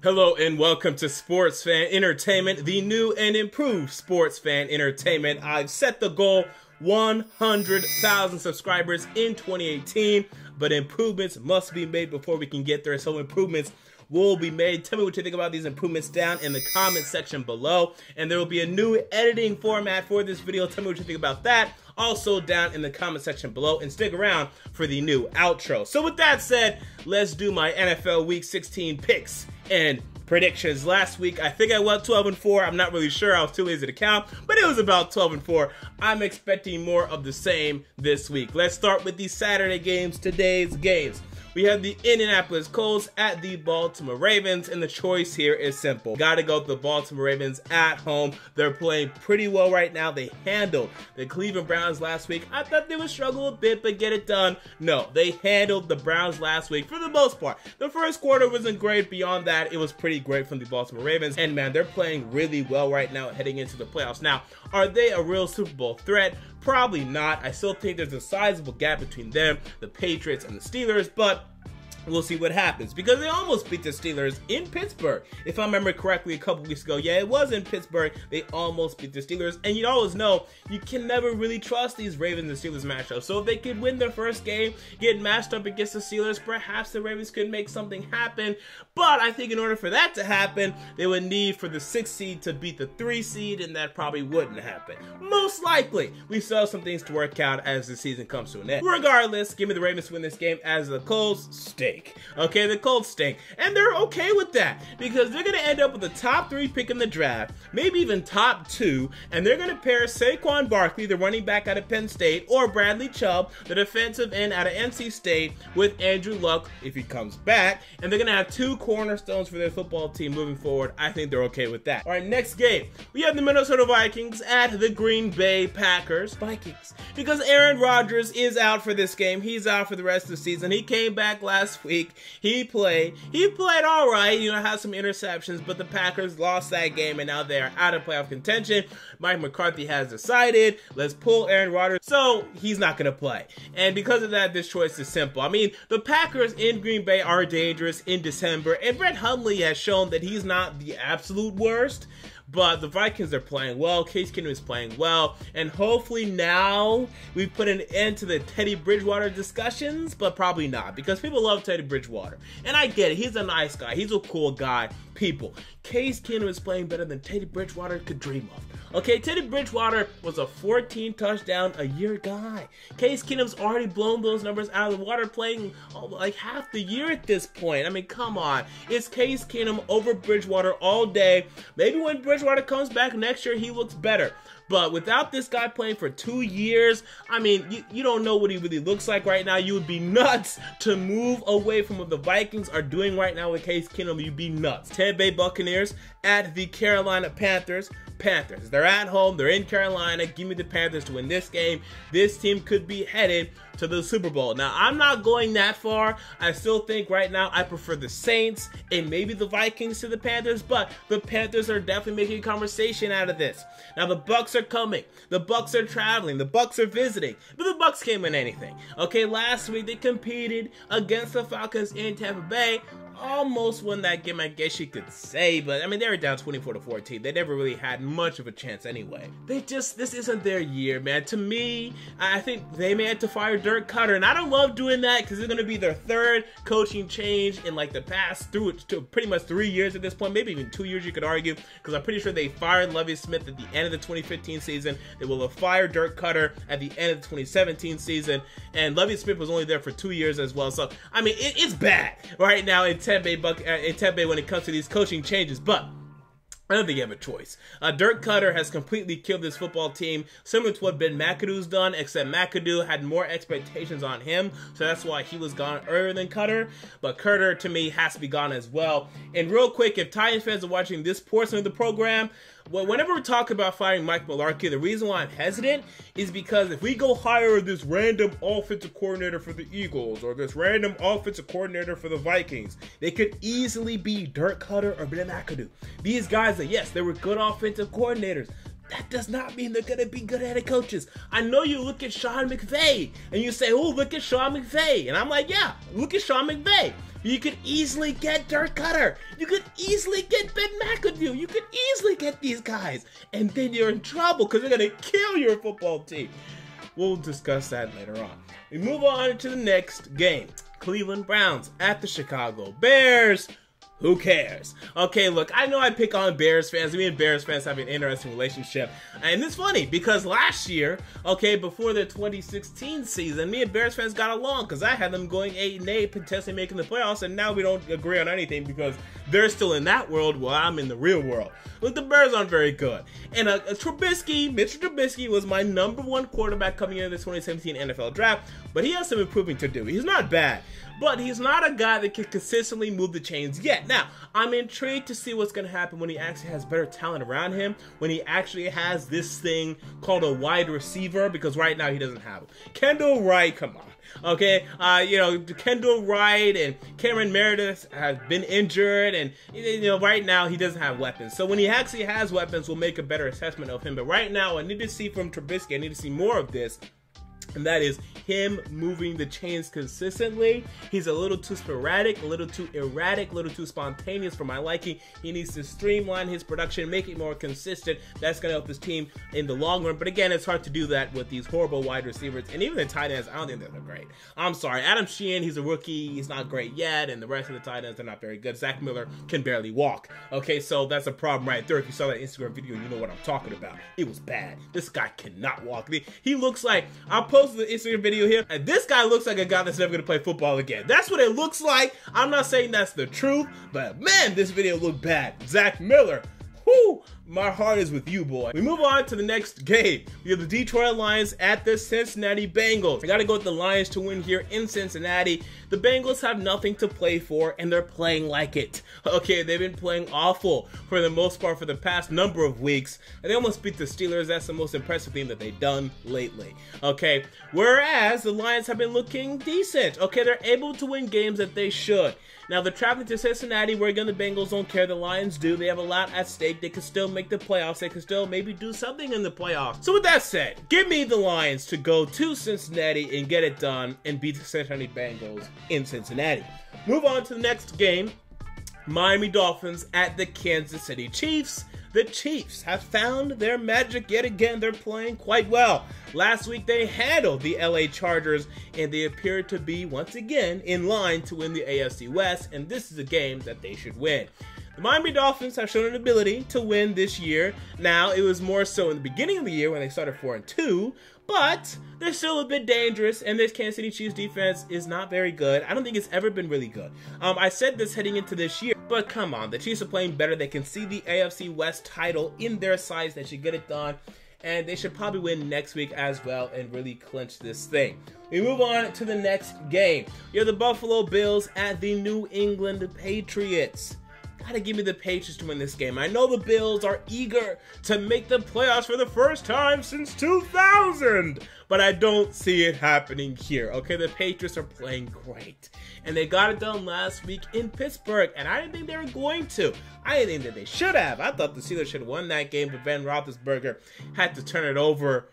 Hello and welcome to Sports Fan Entertainment, the new and improved Sports Fan Entertainment. I've set the goal 100,000 subscribers in 2018, but improvements must be made before we can get there, so improvements will be made. Tell me what you think about these improvements down in the comment section below, and there will be a new editing format for this video. Tell me what you think about that also down in the comment section below, and stick around for the new outro. So with that said, let's do my NFL Week 16 picks and predictions. Last week, I think I went 12-4. I'm not really sure. I was too lazy to count, but it was about 12-4. I'm expecting more of the same this week. Let's start with the Saturday games, today's games. We have the Indianapolis Colts at the Baltimore Ravens, and the choice here is simple. Gotta go with the Baltimore Ravens at home. They're playing pretty well right now. They handled the Cleveland Browns last week. I thought they would struggle a bit, but get it done. No, they handled the Browns last week for the most part. The first quarter wasn't great. Beyond that, it was pretty great from the Baltimore Ravens. And man, they're playing really well right now heading into the playoffs. Now, are they a real Super Bowl threat? Probably not. I still think there's a sizable gap between them, the Patriots, and the Steelers, but we'll see what happens, because they almost beat the Steelers in Pittsburgh. If I remember correctly a couple weeks ago, yeah, it was in Pittsburgh. They almost beat the Steelers, and you always know you can never really trust these Ravens and Steelers matchups. So if they could win their first game, get matched up against the Steelers, perhaps the Ravens could make something happen. But I think in order for that to happen, they would need for the 6th seed to beat the 3 seed, and that probably wouldn't happen. Most likely, we still have some things to work out as the season comes to an end. Regardless, give me the Ravens to win this game, as the Colts stink. Okay, the Colts stink, and they're okay with that, because they're going to end up with the top 3 pick in the draft, maybe even top 2, and they're going to pair Saquon Barkley, the running back out of Penn State, or Bradley Chubb, the defensive end out of NC State, with Andrew Luck if he comes back, and they're going to have 2 cornerstones for their football team moving forward. I think they're okay with that. All right, next game, we have the Minnesota Vikings at the Green Bay Packers. Vikings, because Aaron Rodgers is out for this game. He's out for the rest of the season. He came back last week. He played all right, you know, had some interceptions, but the Packers lost that game, and now they're out of playoff contention. Mike McCarthy has decided, let's pull Aaron Rodgers, so he's not going to play. And because of that, this choice is simple. I mean, the Packers in Green Bay are dangerous in December, and Brett Hundley has shown that he's not the absolute worst. But the Vikings are playing well, Case Keenum is playing well, and hopefully now we've put an end to the Teddy Bridgewater discussions, but probably not, because people love Teddy Bridgewater. And I get it, he's a nice guy, he's a cool guy. People, Case Keenum is playing better than Teddy Bridgewater could dream of. Okay, Teddy Bridgewater was a 14 touchdown a year guy. Case Keenum's already blown those numbers out of the water, playing like half the year at this point. I mean, come on. It's Case Keenum over Bridgewater all day. Maybe when Bridgewater comes back next year, he looks better. But without this guy playing for 2 years, I mean, you don't know what he really looks like right now. You would be nuts to move away from what the Vikings are doing right now with Case Keenum. You'd be nuts. Tampa Bay Buccaneers at the Carolina Panthers. Panthers, they're at home, they're in Carolina. Give me the Panthers to win this game. This team could be headed to the Super Bowl. Now, I'm not going that far. I still think right now I prefer the Saints and maybe the Vikings to the Panthers, but the Panthers are definitely making a conversation out of this. Now, the Bucs are coming. The Bucs are traveling. The Bucs are visiting. But the Bucs can't win anything. Okay, last week they competed against the Falcons in Tampa Bay. Almost won that game, I guess you could say, but I mean, they were down 24-14. They never really had much of a chance anyway. This isn't their year, man. To me, I think they may have to fire Dirk Cutter, and I don't love doing that because it's going to be their 3rd coaching change in like the past to pretty much 3 years at this point, maybe even 2 years you could argue, because I'm pretty sure they fired Lovie Smith at the end of the 2015 season. They will have fired Dirk Cutter at the end of the 2017 season, and Lovie Smith was only there for 2 years as well. So, I mean, it's bad right now in Tampa Bay when it comes to these coaching changes, but I don't think you have a choice. Dirk Cutter has completely killed this football team, similar to what Ben McAdoo's done, except McAdoo had more expectations on him, so that's why he was gone earlier than Cutter. But Cutter, to me, has to be gone as well. And real quick, if Titans fans are watching this portion of the program, whenever we talk about firing Mike Mularkey, the reason why I'm hesitant is because if we go hire this random offensive coordinator for the Eagles or this random offensive coordinator for the Vikings, they could easily be Dirk Cutter or Ben McAdoo. These guys, yes, they were good offensive coordinators. That does not mean they're going to be good head coaches. I know you look at Sean McVay and you say, oh, look at Sean McVay. And I'm like, yeah, look at Sean McVay. You could easily get Dirk Cutter. You could easily get Ben McAdoo. You could easily get these guys. And then you're in trouble because they're going to kill your football team. We'll discuss that later on. We move on to the next game. Cleveland Browns at the Chicago Bears. Who cares? Okay, look, I know I pick on Bears fans. Me and Bears fans have an interesting relationship. And it's funny because last year, okay, before the 2016 season, me and Bears fans got along because I had them going 8-8, potentially making the playoffs, and now we don't agree on anything because they're still in that world while I'm in the real world. Look, the Bears aren't very good. And Mitchell Trubisky was my #1 quarterback coming into the 2017 NFL Draft, but he has some improving to do. He's not bad, but he's not a guy that can consistently move the chains yet. Now, I'm intrigued to see what's going to happen when he actually has better talent around him, when he actually has this thing called a wide receiver, because right now he doesn't have it. Kendall Wright, come on. Okay, Kendall Wright and Cameron Meredith have been injured, and right now he doesn't have weapons. So when he actually has weapons, we'll make a better assessment of him. But right now, I need to see from Trubisky, I need to see more of this. And that is him moving the chains consistently. He's a little too sporadic, a little too erratic, a little too spontaneous for my liking. He needs to streamline his production, make it more consistent. That's going to help his team in the long run. But again, it's hard to do that with these horrible wide receivers. And even the tight ends, I don't think they're great. I'm sorry. Adam Sheehan, he's a rookie. He's not great yet. And the rest of the tight ends are not very good. Zach Miller can barely walk. Okay, so that's a problem right there. If you saw that Instagram video, you know what I'm talking about. It was bad. This guy cannot walk. He looks like, I'll post the Instagram video here, and this guy looks like a guy that's never going to play football again. That's what it looks like. I'm not saying that's the truth, but man, this video looked bad. Zach Miller, whoo, my heart is with you, boy. We move on to the next game. We have the Detroit Lions at the Cincinnati Bengals. I got to go with the Lions to win here in Cincinnati. The Bengals have nothing to play for, and they're playing like it. Okay, they've been playing awful for the most part for the past number of weeks. And they almost beat the Steelers. That's the most impressive thing that they've done lately. Okay, whereas the Lions have been looking decent. Okay, they're able to win games that they should. Now, they're traveling to Cincinnati, where again, the Bengals don't care. The Lions do. They have a lot at stake. They can still make the playoffs. They can still maybe do something in the playoffs. So with that said, give me the Lions to go to Cincinnati and get it done and beat the Cincinnati Bengals in Cincinnati. Move on to the next game. Miami Dolphins at the Kansas City Chiefs. The Chiefs have found their magic yet again. They're playing quite well. Last week they handled the LA Chargers, and they appear to be once again in line to win the AFC West, and this is a game that they should win. The Miami Dolphins have shown an ability to win this year. Now, it was more so in the beginning of the year when they started 4-2, but they're still a bit dangerous, and this Kansas City Chiefs defense is not very good. I don't think it's ever been really good. I said this heading into this year, but come on, the Chiefs are playing better. They can see the AFC West title in their sights. They should get it done, and they should probably win next week as well and really clinch this thing. We move on to the next game. You have the Buffalo Bills at the New England Patriots. Gotta give me the Patriots to win this game. I know the Bills are eager to make the playoffs for the first time since 2000, but I don't see it happening here. Okay, the Patriots are playing great, and they got it done last week in Pittsburgh, and I didn't think they were going to. I didn't think that they should have. I thought the Steelers should have won that game, but Ben Roethlisberger had to turn it over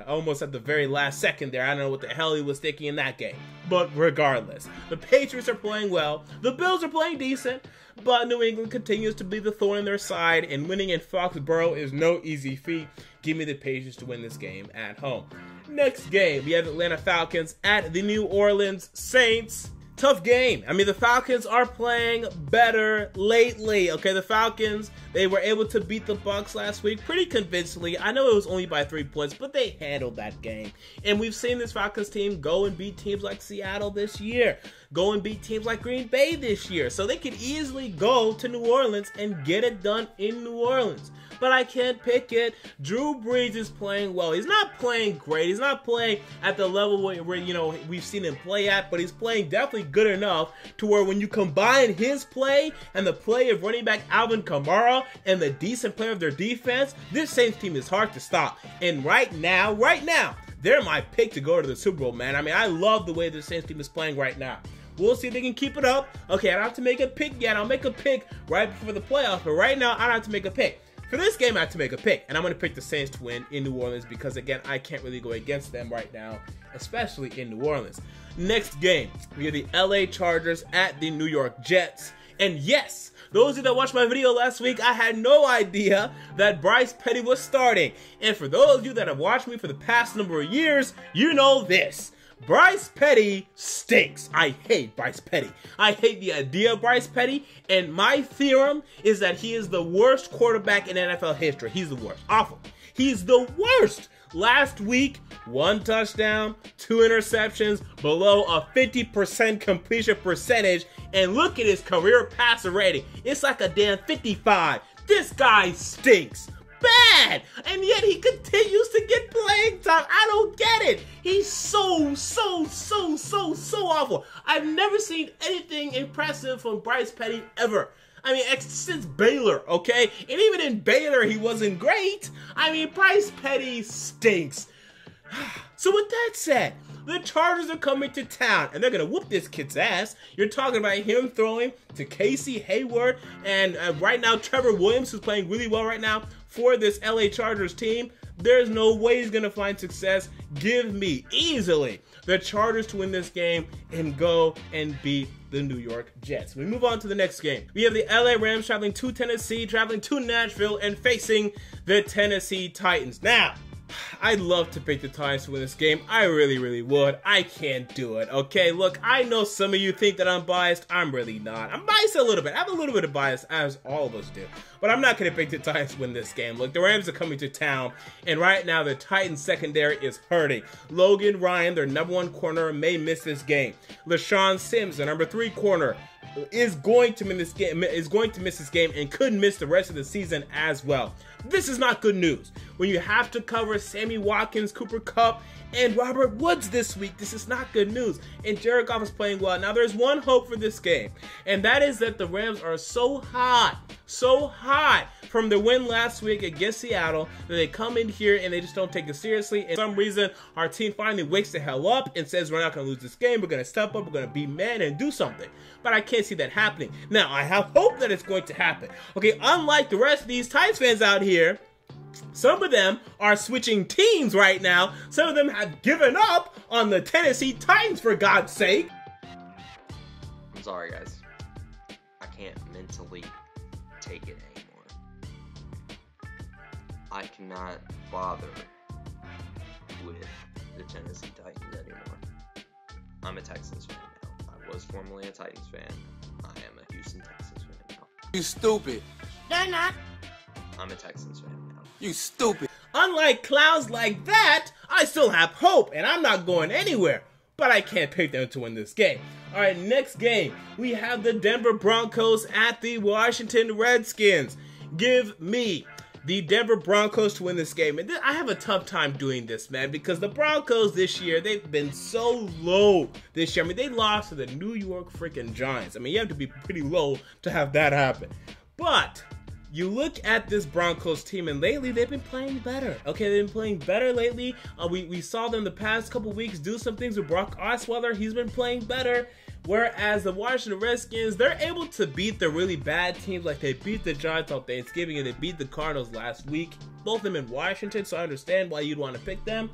almost at the very last second there. I don't know what the hell he was thinking in that game. But regardless, the Patriots are playing well. The Bills are playing decent, but New England continues to be the thorn in their side, and winning in Foxborough is no easy feat. Give me the Patriots to win this game at home. Next game, we have Atlanta Falcons at the New Orleans Saints. Tough game. I mean, the Falcons are playing better lately. Okay, the Falcons, they were able to beat the Bucs last week pretty convincingly. I know it was only by 3 points, but they handled that game. And we've seen this Falcons team go and beat teams like Seattle this year, go and beat teams like Green Bay this year. So they could easily go to New Orleans and get it done in New Orleans. But I can't pick it. Drew Brees is playing well. He's not playing great. He's not playing at the level where we've seen him play at, but he's playing definitely good enough to where when you combine his play and the play of running back Alvin Kamara and the decent play of their defense, this Saints team is hard to stop. And right now, they're my pick to go to the Super Bowl, man. I mean, I love the way the Saints team is playing right now. We'll see if they can keep it up. Okay, I don't have to make a pick yet. I'll make a pick right before the playoffs, but right now, I don't have to make a pick. For this game, I have to make a pick, and I'm going to pick the Saints to win in New Orleans because, again, I can't really go against them right now, especially in New Orleans. Next game, we have the LA Chargers at the New York Jets. And yes, those of you that watched my video last week, I had no idea that Bryce Petty was starting. And for those of you that have watched me for the past number of years, you know this. Bryce Petty stinks. I hate Bryce Petty. I hate the idea of Bryce Petty, and my theorem is that he is the worst quarterback in NFL history. He's the worst. Awful. He's the worst. Last week, 1 touchdown, 2 interceptions, below a 50% completion percentage, and look at his career passer rating. It's like a damn 55. This guy stinks. Bad, and yet he continues to get playing time. I don't get it. He's so awful. I've never seen anything impressive from Bryce Petty ever. I mean, since Baylor, okay? And even in Baylor, he wasn't great. I mean, Bryce Petty stinks. So with that said, the Chargers are coming to town, and they're going to whoop this kid's ass. You're talking about him throwing to Casey Hayward, and right now, Trevor Williams, who's playing really well right now for this LA Chargers team. There's no way he's going to find success. Give me easily the Chargers to win this game and go and beat the New York Jets. We move on to the next game. We have the LA Rams traveling to Tennessee, traveling to Nashville, and facing the Tennessee Titans. Now, I'd love to pick the Titans to win this game. I really would. I can't do it, okay? Look, I know some of you think that I'm biased. I'm really not. I'm biased a little bit. I have a little bit of bias, as all of us do. But I'm not going to pick the Titans to win this game. Look, the Rams are coming to town, and right now the Titans secondary is hurting. Logan Ryan, their #1 corner, may miss this game. LaShawn Sims, the #3 corner, is going to miss this game and could miss the rest of the season as well. This is not good news. When you have to cover Sammy Watkins, Cooper Kupp, and Robert Woods this week, this is not good news. And Jared Goff is playing well. Now, there's one hope for this game, and that is that the Rams are so hot from the win last week against Seattle that they come in here and they just don't take it seriously. And for some reason, our team finally wakes the hell up and says, we're not going to lose this game. We're going to step up. We're going to be man and do something. But I can't see that happening. Now, I have hope that it's going to happen. Okay, unlike the rest of these Titans fans out here, some of them are switching teams right now. Some of them have given up on the Tennessee Titans, for God's sake. I'm sorry, guys. I can't mentally take it anymore. I cannot bother with the Tennessee Titans anymore. I'm a Texans fan now. I was formerly a Titans fan. I am a Houston Texans fan now. You stupid. They're not. I'm a Texans fan now. You stupid. Unlike clowns like that, I still have hope, and I'm not going anywhere. But I can't pick them to win this game. All right, next game, we have the Denver Broncos at the Washington Redskins. Give me the Denver Broncos to win this game. And I have a tough time doing this, man, because the Broncos this year, they've been so low this year. I mean, they lost to the New York freaking Giants. I mean, you have to be pretty low to have that happen. But you look at this Broncos team, and lately they've been playing better. Okay, they've been playing better lately. We saw them the past couple weeks do some things with Brock Osweiler. He's been playing better. Whereas the Washington Redskins, they're able to beat the really bad teams. Like they beat the Giants on Thanksgiving and they beat the Cardinals last week. Both of them in Washington, so I understand why you'd want to pick them.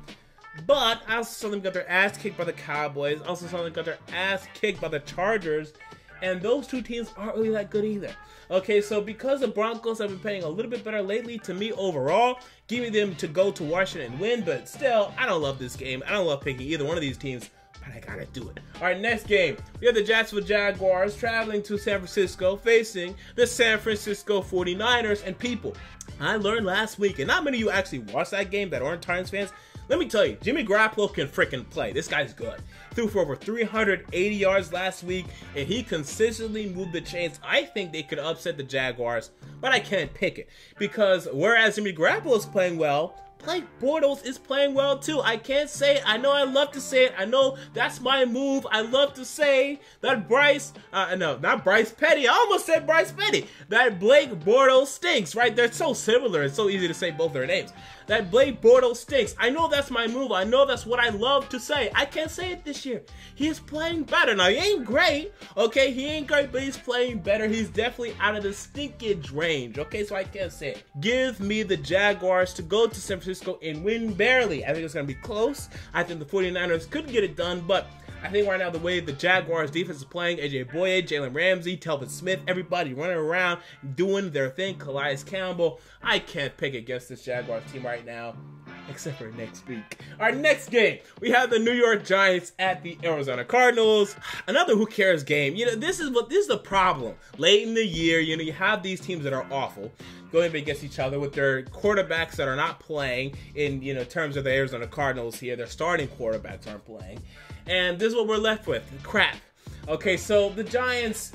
But I also saw them got their ass kicked by the Cowboys. I also saw them got their ass kicked by the Chargers. And those two teams aren't really that good either. Okay, so because the Broncos have been playing a little bit better lately, to me overall, giving them to go to Washington and win. But still, I don't love this game. I don't love picking either one of these teams. But I gotta do it. All right, next game. We have the Jacksonville Jaguars traveling to San Francisco, facing the San Francisco 49ers. And people, I learned last week, and not many of you actually watched that game that aren't Titans fans. Let me tell you, Jimmy Garoppolo can freaking play. This guy's good. Threw for over 380 yards last week, and he consistently moved the chains. I think they could upset the Jaguars, but I can't pick it. Because whereas Jimmy Garoppolo is playing well, Blake Bortles is playing well too. I can't say it. I know I love to say it. I know that's my move. I love to say that not Bryce Petty. I almost said Bryce Petty. That Blake Bortles stinks, right? They're so similar. It's so easy to say both their names. That Blake Bortles stinks. I know that's my move. I know that's what I love to say. I can't say it this year. He is playing better. Now, he ain't great, okay? He ain't great, but he's playing better. He's definitely out of the stinkage range, okay? So I can't say it. Give me the Jaguars to go to San Francisco and win barely. I think it's going to be close. I think the 49ers could get it done, but I think right now the way the Jaguars defense is playing, AJ Boye, Jalen Ramsey, Telvin Smith, everybody running around doing their thing, Calais Campbell, I can't pick against this Jaguars team right now, except for next week. Our next game, we have the New York Giants at the Arizona Cardinals. Another who cares game. This is the problem. Late in the year, you have these teams that are awful going up against each other with their quarterbacks that are not playing in terms of the Arizona Cardinals here. Their starting quarterbacks aren't playing. And this is what we're left with. Crap. Okay, so the Giants,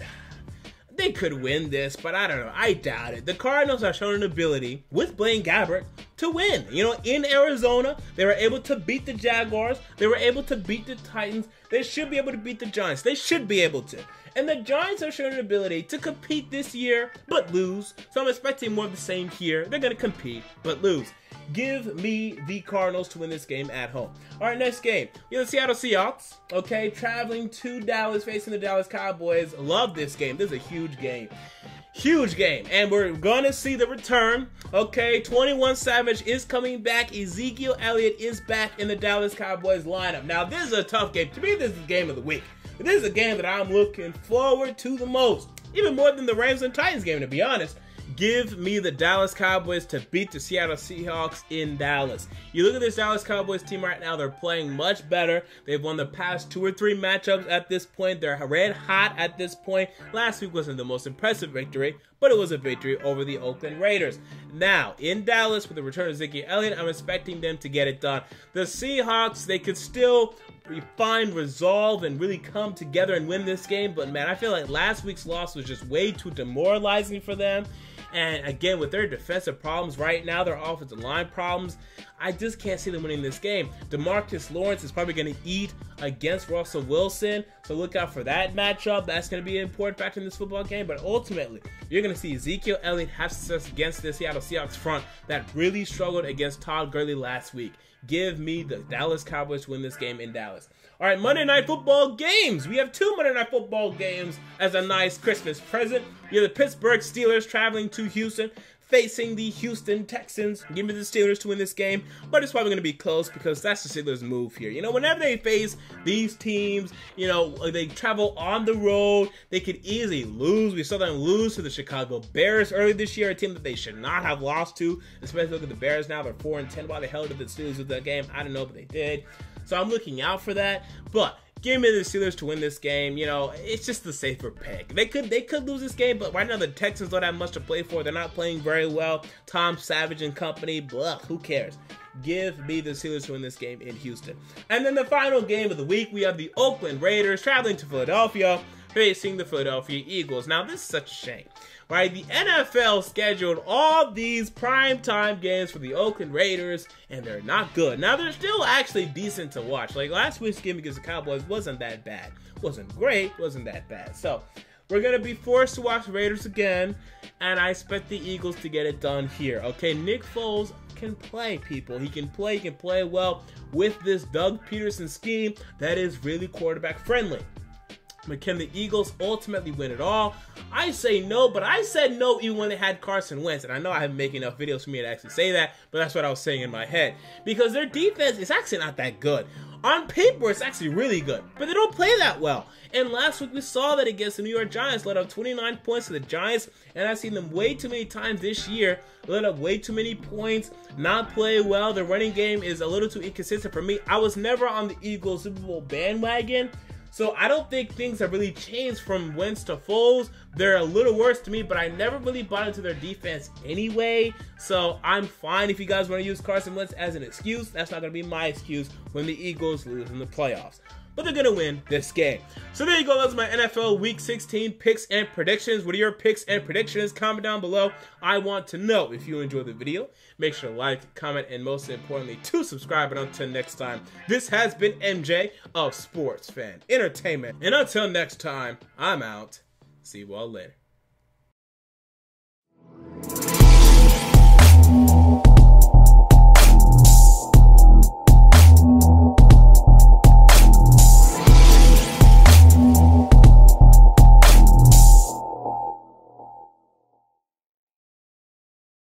they could win this, but I don't know. I doubt it. The Cardinals have shown an ability with Blaine Gabbert to win. In Arizona, they were able to beat the Jaguars. They were able to beat the Titans. They should be able to beat the Giants. They should be able to. And the Giants have shown an ability to compete this year, but lose. So I'm expecting more of the same here. They're going to compete, but lose. Give me the Cardinals to win this game at home. All right, next game. We have the Seattle Seahawks, okay, traveling to Dallas, facing the Dallas Cowboys. Love this game. This is a huge game. Huge game. And we're going to see the return, okay? 21 Savage is coming back. Ezekiel Elliott is back in the Dallas Cowboys lineup. Now, this is a tough game. To me, this is the game of the week. This is a game that I'm looking forward to the most. Even more than the Rams and Titans game, to be honest. Give me the Dallas Cowboys to beat the Seattle Seahawks in Dallas. You look at this Dallas Cowboys team right now, they're playing much better. They've won the past 2 or 3 matchups at this point. They're red hot at this point. Last week wasn't the most impressive victory, but it was a victory over the Oakland Raiders. Now, in Dallas, with the return of Ezekiel Elliott, I'm expecting them to get it done. The Seahawks, they could still find resolve and really come together and win this game, but man, I feel like last week's loss was just way too demoralizing for them. And again, with their defensive problems right now, their offensive line problems, I just can't see them winning this game. DeMarcus Lawrence is probably going to eat against Russell Wilson, so look out for that matchup. That's going to be an important factor in this football game, but ultimately, you're going to see Ezekiel Elliott have success against the Seattle Seahawks front that really struggled against Todd Gurley last week. Give me the Dallas Cowboys to win this game in Dallas. All right, Monday Night Football games. We have 2 Monday Night Football games as a nice Christmas present. We have the Pittsburgh Steelers traveling to Houston, facing the Houston Texans. Give me the Steelers to win this game, but it's probably going to be close because that's the Steelers' move here. Whenever they face these teams, they travel on the road, they could easily lose. We saw them lose to the Chicago Bears early this year, a team that they should not have lost to, especially look at the Bears now. They're 4-10. Why the hell did the Steelers with that game? I don't know, but they did. So I'm looking out for that, but give me the Steelers to win this game. It's just the safer pick. They could lose this game, but right now the Texans don't have much to play for. They're not playing very well. Tom Savage and company, blah, who cares? Give me the Steelers to win this game in Houston. And then the final game of the week, we have the Oakland Raiders traveling to Philadelphia, facing the Philadelphia Eagles. Now, this is such a shame, right? The NFL scheduled all these primetime games for the Oakland Raiders, and they're not good. Now, they're still actually decent to watch. Like, last week's game against the Cowboys wasn't that bad. Wasn't great, wasn't that bad. So, we're going to be forced to watch the Raiders again, and I expect the Eagles to get it done here. Okay, Nick Foles can play, people. He can play well with this Doug Peterson scheme that is really quarterback friendly. But can the Eagles ultimately win it all? I say no, but I said no even when they had Carson Wentz. And I know I haven't making enough videos for me to actually say that, but that's what I was saying in my head. Because their defense is actually not that good. On paper, it's actually really good, but they don't play that well. And last week, we saw that against the New York Giants, let up 29 points to the Giants, and I've seen them way too many times this year, let up way too many points, not play well. The running game is a little too inconsistent for me. I was never on the Eagles Super Bowl bandwagon, so I don't think things have really changed from Wentz to Foles. They're a little worse to me, but I never really bought into their defense anyway. So I'm fine if you guys want to use Carson Wentz as an excuse. That's not going to be my excuse when the Eagles lose in the playoffs. but they're going to win this game. So there you go. Those are my NFL Week 16 picks and predictions. What are your picks and predictions? Comment down below. I want to know. If you enjoyed the video, make sure to like, comment, and most importantly, to subscribe. And until next time, this has been MJ of Sports Fan Entertainment. And until next time, I'm out. See you all later.